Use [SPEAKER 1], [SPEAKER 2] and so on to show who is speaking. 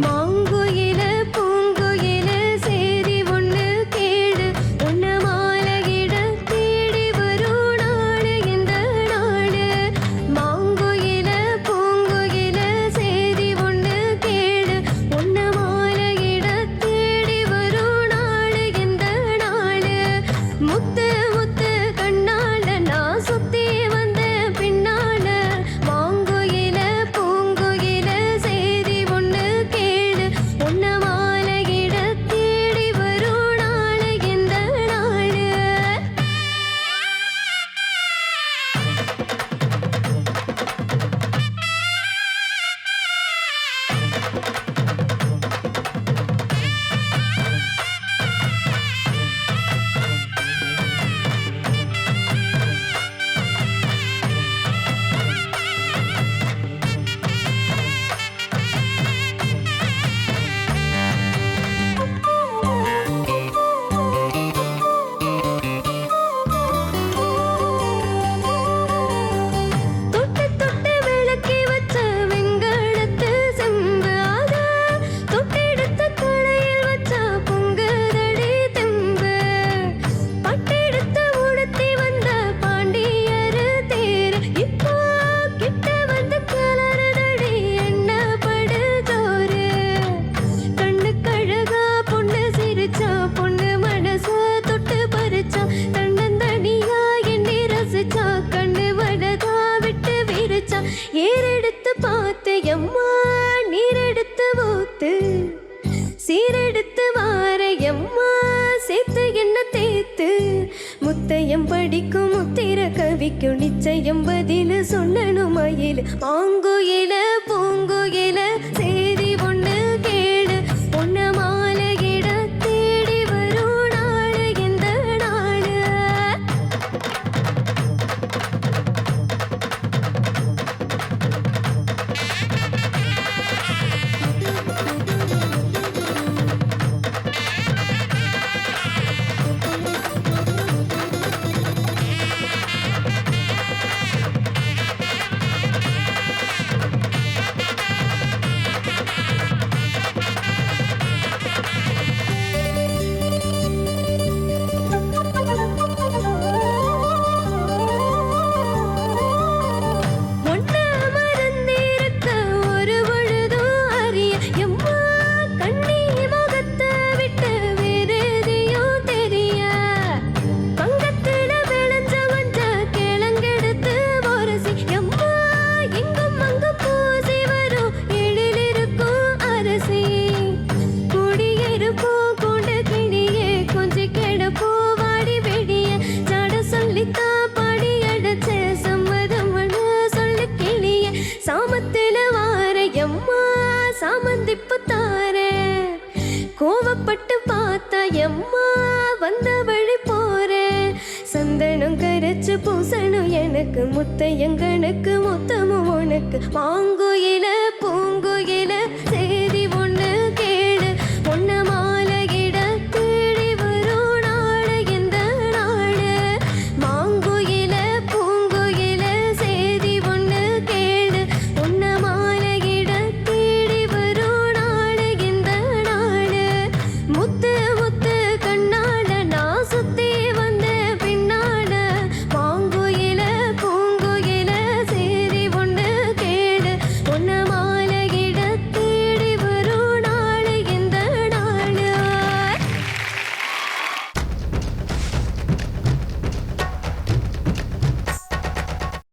[SPEAKER 1] மாங்குயில பூங்குயில சேதி ஒண்ணு கேடு உன்ன மாலையிட தேடி வரும் நாடு இந்த நாடு. மாங்குயில பூங்குயில சேதி ஒண்ணு கேடு உன்ன மாலையிட தேடி வரும் நாடு இந்த நாடு. முத்து முத்து கண்ணால நான் சுத்தி வந்த பின்னால மாங்குயில பூங்குயில சேதி ஒண்ணு கேடு உன்ன மாலையிட தேடி வரும் நாடு இந்த நாடு. தொட்டு தொட்டு விளக்கி வச்ச வெங்கலத்து செம்பு அத தொட்டெடுத்த தலையில் வச்ச பொங்குதடி தெம்பு. பட்டெடுத்து உடுத்தி வந்த பாண்டியரு தேர் இப்போ கிட்ட வந்து கிளறுதடி என்ன படு ஜோறு. கண்ணு கழகா பொண்ணு சிரிச்சா பொண்ணு மனச தொட்டு பறிச்சா தன்னந்தனியா எண்ணி ரசிச்சா கண்ணு வடதா விட்டு விரிச்சா. ஏறெடுத்து பார்த்து எம்மா நீரெடுத்து ஊத்து சீரெடுத்து வார எம்மா சேர்த்து என்ன தேத்து. முத்தையம் படிக்கும் முத்திர கவிக்கும் நிச்சயம் பதில் சொல்லணும் மயில். மாங்குயில பூங்குயில சேதி ஒண்ணு கேடு உன்ன மாலையிட தேடி வரும் நாடு இந்த நாடு. ஒன்ன மறந்திருக்க ஒரு பொழுதும் அறிய எம்மா கண்ணி முகத்தை விட்டு வேறு எதையும் தெரிய. பங்கத்துல விளைஞ்ச வந்த கிழங்கெடுத்து ஒரசி எம்மா எங்கும் அங்கு பூசி வரும் எழிலிருக்கும் அரசி. குடியிருப்போம் கொண்டு கிணியே கொஞ்சி கிடப்போ வாடி வெடிய ஜட சொல்லித்தான் பாடி அடைச்ச சம்மதம் சொல்லு கிளிய. சாமத்துல வார எம்மா சாமந்திப்பு தார கோவப்பட்டு பார்த்தா எம்மா வந்த வழி போற. சந்தனம் கரைச்சு பூசணும் எனக்கு முத்தையங்கனுக்கு முத்தமும் உனக்கு. மாங்குயில பூங்குயில